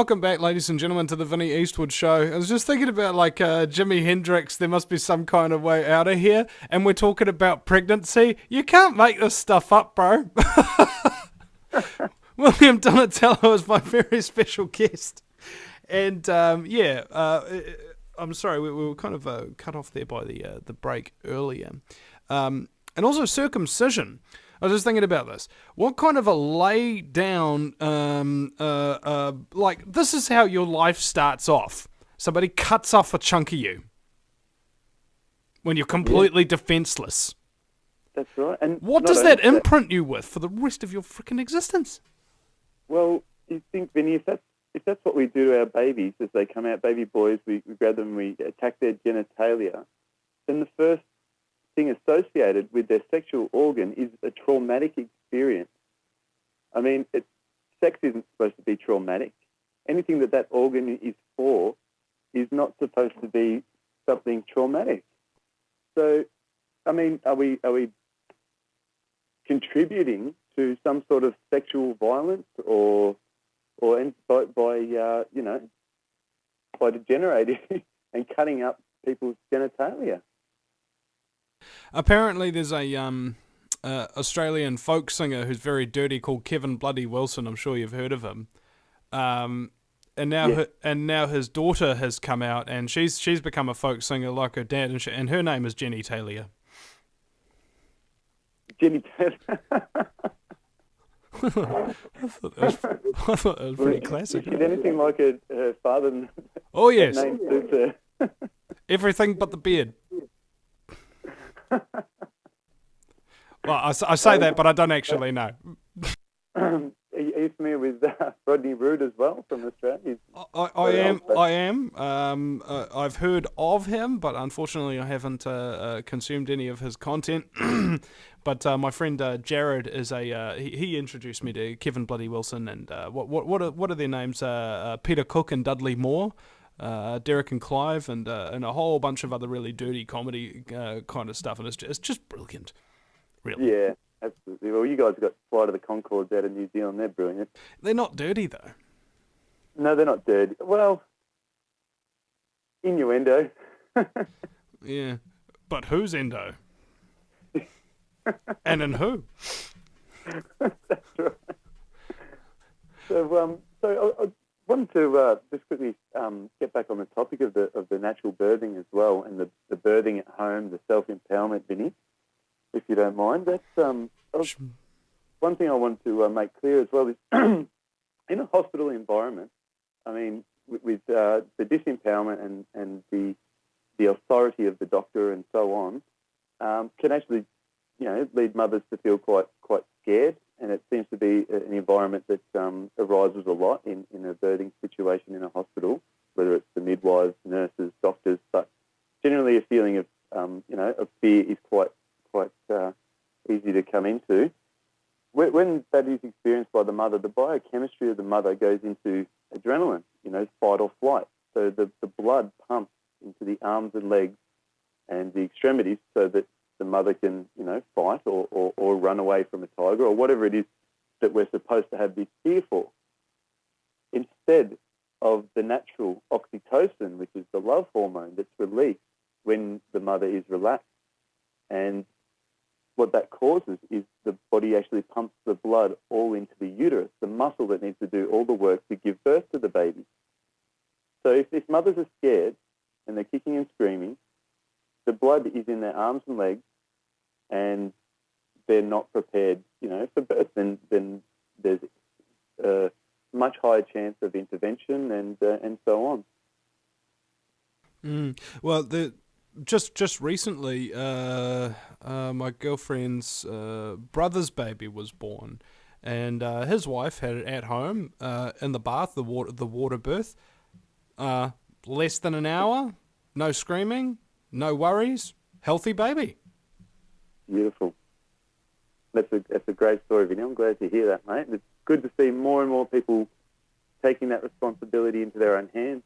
welcome back, ladies and gentlemen, to the Vinny Eastwood Show. I was just thinking about, like, Jimi Hendrix, there must be some kind of way out of here, and we're talking about pregnancy. You can't make this stuff up, bro. William Donatello is my very special guest. And, I'm sorry, we were kind of cut off there by the break earlier. And also circumcision. I was just thinking about this. What kind of a lay down, like, this is how your life starts off. Somebody cuts off a chunk of you when you're completely defenseless. That's right. And what does that imprint you with for the rest of your freaking existence? Well, you think, Vinny, if that's what we do to our babies as they come out, baby boys, we grab them, we attack their genitalia, then the first thing associated with their sexual organ is a traumatic experience. I mean, sex isn't supposed to be traumatic. Anything that organ is for is not supposed to be something traumatic. So, I mean, are we contributing to some sort of sexual violence or by degenerating and cutting up people's genitalia? Apparently, there's a Australian folk singer who's very dirty called Kevin Bloody Wilson. I'm sure you've heard of him. And now his daughter has come out, and she's become a folk singer like her dad, and her name is Jenny Taylor. Jenny Taylor. I thought that was pretty classic. Is anything like her father? Oh yes. Name suits her. Everything but the beard. Well, I say that, but I don't actually know. Are you familiar with Rodney Rood as well from Australia? I am. I've heard of him, but unfortunately I haven't consumed any of his content. But my friend Jared is he introduced me to Kevin Bloody Wilson and what are their names? Peter Cook and Dudley Moore. Derek and Clive and a whole bunch of other really dirty comedy kind of stuff, and it's just brilliant, really. Yeah, absolutely. Well, you guys got Flight of the Conchords out of New Zealand. They're brilliant. They're not dirty though. No, they're not dirty. Well, innuendo. Yeah, but whose endo? And in who? That's right. So I wanted to just quickly get back on the topic of the natural birthing as well, and the birthing at home, the self-empowerment, Vinny, if you don't mind. That's one thing I want to make clear as well is in a hospital environment, I mean, with the disempowerment and the authority of the doctor and so on, can actually, lead mothers to feel quite scared. And it seems to be an environment that arises a lot in a birthing situation in a hospital, whether it's the midwives, nurses, doctors, but generally a feeling of fear is quite easy to come into. When that is experienced by the mother, the biochemistry of the mother goes into adrenaline, fight or flight. So the blood pumps into the arms and legs and the extremities so that the mother can, fight or run away from a tiger or whatever it is that we're supposed to have this fear for. Instead of the natural oxytocin, which is the love hormone that's released when the mother is relaxed. And what that causes is the body actually pumps the blood all into the uterus, the muscle that needs to do all the work to give birth to the baby. So if mothers are scared and they're kicking and screaming, the blood is in their arms and legs, and they're not prepared, for birth. Then there's a much higher chance of intervention and so on. Well, just recently, my girlfriend's brother's baby was born, and his wife had it at home in the bath, the water birth. Less than an hour, no screaming. No worries, healthy baby. Beautiful. That's a great story, Vinny. I'm glad to hear that, mate. It's good to see more and more people taking that responsibility into their own hands,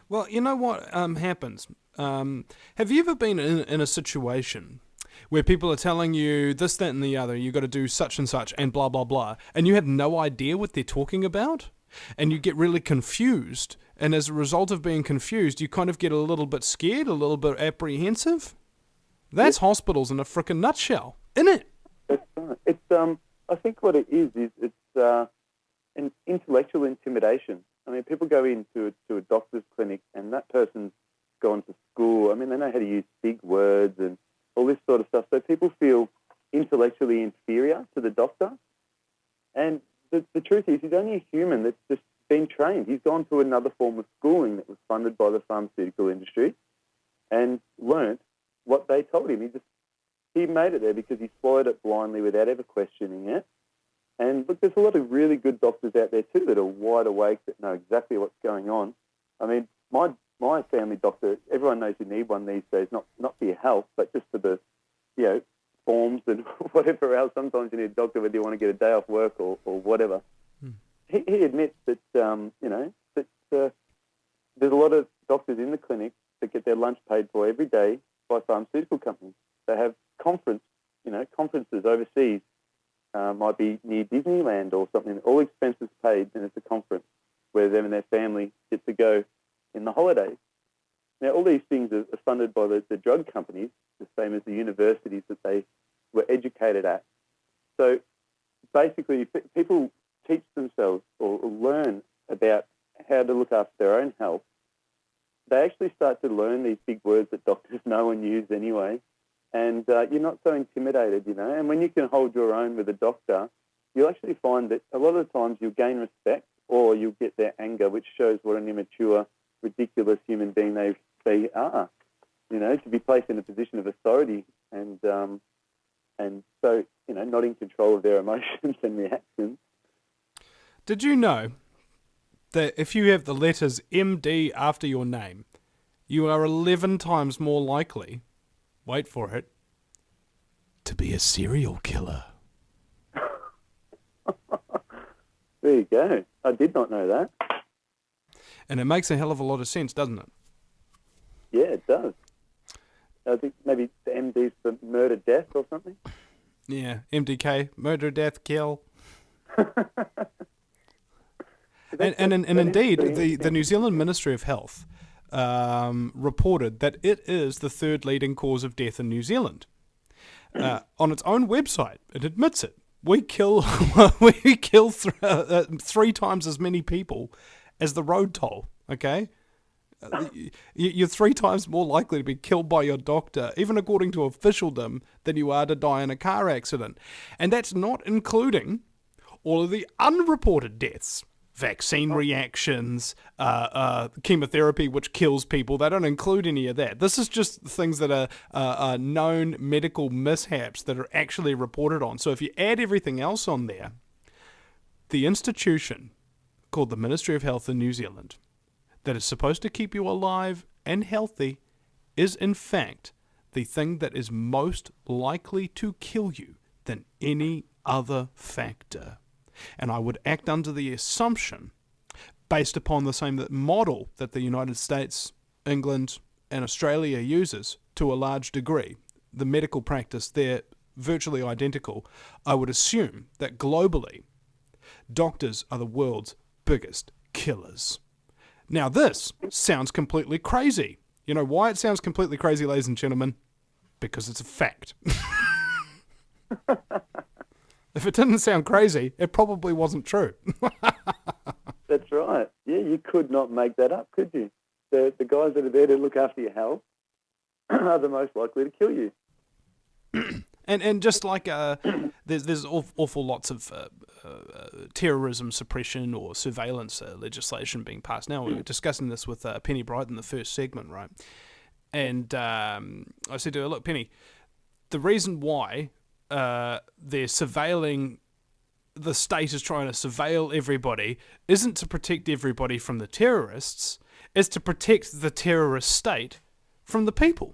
Well, you know what happens? Have you ever been in a situation where people are telling you this, that, and the other, you got to do such and such and blah, blah, blah, and you have no idea what they're talking about? and you get really confused. And as a result of being confused, you kind of get a little bit scared, a little bit apprehensive. That's hospitals in a frickin' nutshell, isn't it? That's right. It's I think what it is it's an intellectual intimidation. I mean, people go into a doctor's clinic, and that person's gone to school. I mean, they know how to use big words and all this sort of stuff. So people feel intellectually inferior to the doctor. And the truth is, he's only a human that's just been trained. He's gone to another form of schooling that was funded by the pharmaceutical industry and learnt what they told him. He made it there because he swallowed it blindly without ever questioning it. And look, there's a lot of really good doctors out there too that are wide awake, that know exactly what's going on. I mean, my family doctor, everyone knows you need one these days, not for your health, but just for the, forms and whatever else. Sometimes you need a doctor whether you want to get a day off work or whatever. He admits that, there's a lot of doctors in the clinic that get their lunch paid for every day by pharmaceutical companies. They have conferences overseas, might be near Disneyland or something, all expenses paid, and it's a conference where them and their family get to go in the holidays. Now, all these things are funded by the drug companies, the same as the universities that they were educated at. So basically, if people teach themselves or learn about how to look after their own health, they actually start to learn these big words that doctors know and use anyway. And you're not so intimidated, And when you can hold your own with a doctor, you'll actually find that a lot of the times you'll gain respect, or you'll get their anger, which shows what an immature, ridiculous human being they are, to be placed in a position of authority and so, not in control of their emotions and reactions. Did you know that if you have the letters MD after your name, you are 11 times more likely, wait for it, to be a serial killer? There you go. I did not know that. And it makes a hell of a lot of sense, doesn't it? Yeah, it does. I think maybe the MD's for murder, death or something. Yeah, MDK, murder, death, kill. and indeed, the New Zealand Ministry of Health reported that it is the third leading cause of death in New Zealand. On its own website, it admits it. We kill 3 times as many people as the road toll, okay? You're 3 times more likely to be killed by your doctor, even according to officialdom, than you are to die in a car accident. And that's not including all of the unreported deaths. Vaccine reactions, chemotherapy which kills people. They don't include any of that. This is just things that are known medical mishaps that are actually reported on. So if you add everything else on there, the institution called the Ministry of Health in New Zealand, that is supposed to keep you alive and healthy, is in fact the thing that is most likely to kill you than any other factor. And I would act under the assumption, based upon the same model that the United States, England, and Australia uses to a large degree, the medical practice, they're virtually identical. I would assume that globally, doctors are the world's biggest killers. Now, this sounds completely crazy. You know why it sounds completely crazy, ladies and gentlemen? Because it's a fact. If it didn't sound crazy, it probably wasn't true. That's right. Yeah, you could not make that up, could you? The guys that are there to look after your health are the most likely to kill you. And just like there's awful lots of terrorism suppression or surveillance legislation being passed now. We were discussing this with Penny Bright in the first segment, right? And I said to her, look, Penny, the reason why they're surveilling, the state is trying to surveil everybody, isn't to protect everybody from the terrorists, it's to protect the terrorist state from the people.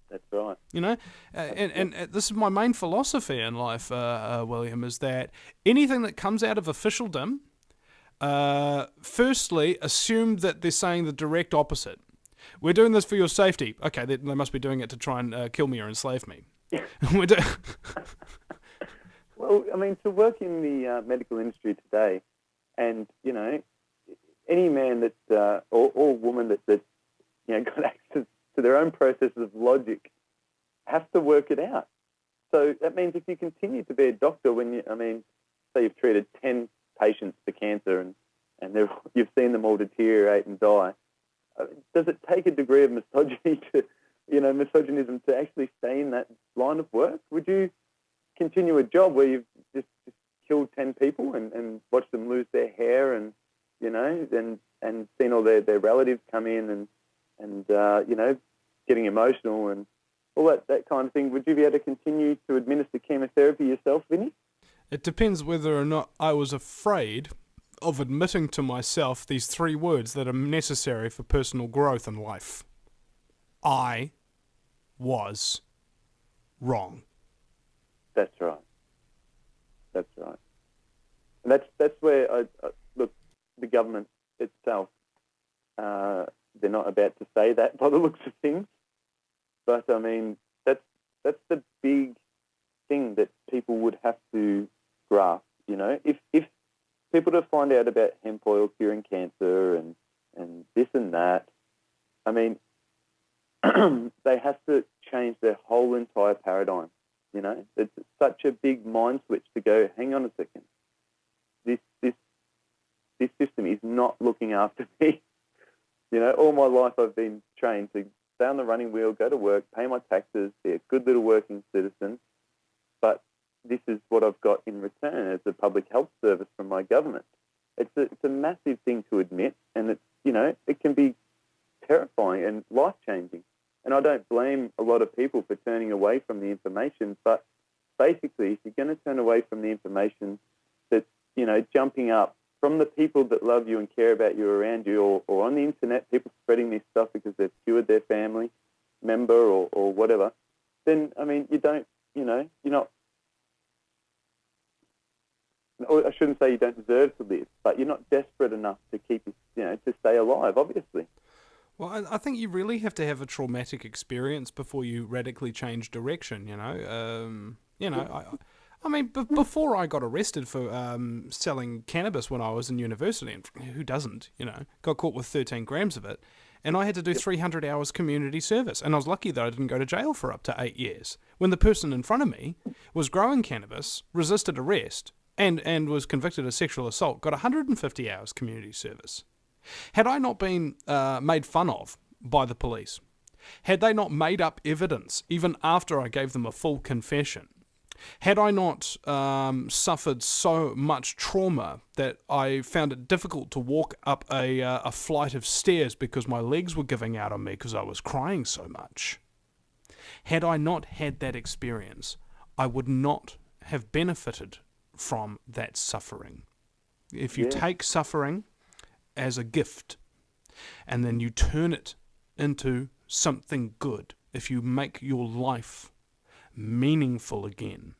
That's right. And this is my main philosophy in life, William, is that anything that comes out of officialdom, firstly, assume that they're saying the direct opposite. We're doing this for your safety. Okay, they must be doing it to try and kill me or enslave me. Well, I mean, to work in the medical industry today, And, any man that, or woman that got access to their own processes of logic have to work it out. So that means if you continue to be a doctor say you've treated 10 patients for cancer and you've seen them all deteriorate and die, does it take a degree of misogynism to actually stay in that line of work? Would you continue a job where you've just killed 10 people and watched them lose their hair and seen all their relatives come in and getting emotional and all that kind of thing? Would you be able to continue to administer chemotherapy yourself, Vinny? It depends whether or not I was afraid of admitting to myself these 3 words that are necessary for personal growth in life. I was wrong. That's right. That's right. And that's where I look. The government itself, they're not about to say that by the looks of things, but I mean that's the big thing that people would have to grasp. If people to find out about hemp oil curing cancer and this and that, I mean, they have to change their whole entire paradigm. It's such a big mind switch to go, hang on a second, this system is not looking after me. All my life I've been trained to stay on the running wheel, go to work, pay my taxes, be a good little working citizen, but this is what I've got in return as a public health service from my government. It's a massive thing to admit, and it can be terrifying and life-changing. And I don't blame a lot of people for turning away from the information, but basically, if you're going to turn away from the information that's, jumping up from the people that love you and care about you around you, or on the internet, people spreading this stuff because they've cured their family member or whatever, then, I mean, you're not, or I shouldn't say you don't deserve to live, but you're not desperate enough to keep, to stay alive, obviously. Well, I think you really have to have a traumatic experience before you radically change direction, I mean, before I got arrested for selling cannabis when I was in university, and who doesn't, got caught with 13 grams of it, and I had to do 300 hours community service, and I was lucky that I didn't go to jail for up to 8 years, when the person in front of me was growing cannabis, resisted arrest, and was convicted of sexual assault, got 150 hours community service. Had I not been made fun of by the police, had they not made up evidence even after I gave them a full confession, had I not suffered so much trauma that I found it difficult to walk up a flight of stairs because my legs were giving out on me because I was crying so much, had I not had that experience, I would not have benefited from that suffering. If you take suffering as a gift and then you turn it into something good, if you make your life meaningful again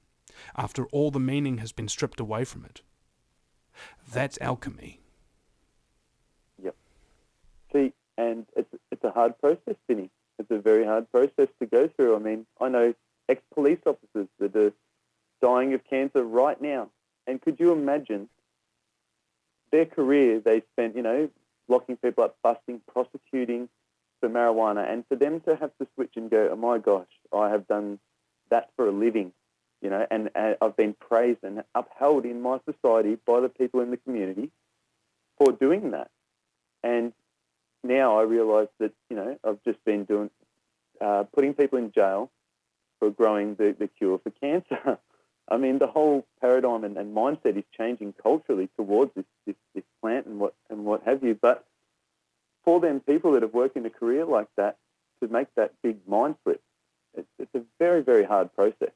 after all the meaning has been stripped away from it, that's alchemy. Yep. See, and it's a hard process, Vinny. It's a very hard process to go through. I mean, I know ex-police officers that are dying of cancer right now, and could you imagine their career they spent, locking people up, busting, prosecuting for marijuana, and for them to have to switch and go, oh my gosh, I have done that for a living, and I've been praised and upheld in my society by the people in the community for doing that. And now I realise that, I've just been doing, putting people in jail for growing the cure for cancer. I mean, the whole paradigm and mindset is changing culturally towards this plant and what have you. But for them people that have worked in a career like that, to make that big mind flip, it's a very, very hard process.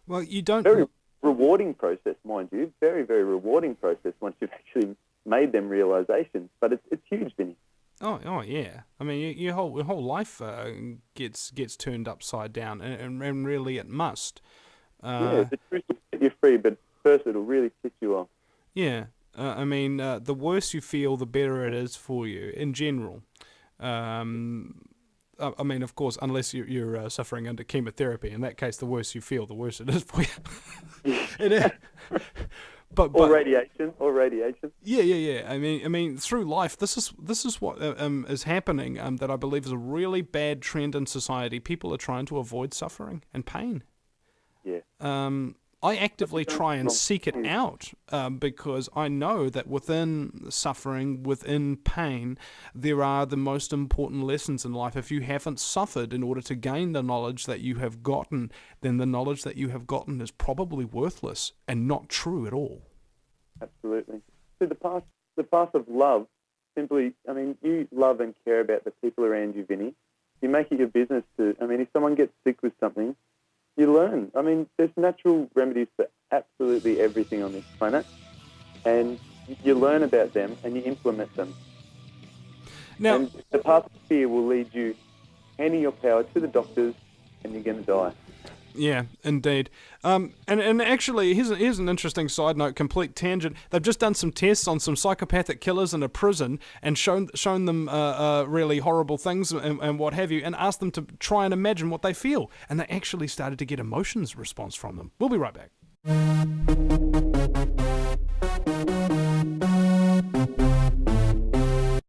Well, you don't... Very rewarding process, mind you. Very, very rewarding process once you've actually made them realizations. But it's huge, Vinny. Oh yeah. I mean, your whole life gets turned upside down, and really it must. The truth will set you free, but first it'll really piss you off. Yeah. I mean, the worse you feel, the better it is for you in general. I mean, of course, unless you're suffering under chemotherapy. In that case, the worse you feel, the worse it is for you. Or radiation. Yeah. I mean, through life, this is what is happening. That I believe is a really bad trend in society. People are trying to avoid suffering and pain. Yeah. I actively try and seek it out because I know that within suffering, within pain, there are the most important lessons in life. If you haven't suffered in order to gain the knowledge that you have gotten, then the knowledge that you have gotten is probably worthless and not true at all. Absolutely. So the path of love, simply, I mean, you love and care about the people around you, Vinny. You make it your business to, I mean, if someone gets sick with something, you learn. I mean, there's natural remedies for absolutely everything on this planet, and you learn about them and you implement them. Now, and the path of fear will lead you, handing your power to the doctors, and you're going to die. Yeah, indeed. And actually, here's an interesting side note, complete tangent. They've just done some tests on some psychopathic killers in a prison and shown them really horrible things and what have you, and asked them to try and imagine what they feel. And they actually started to get emotions response from them. We'll be right back.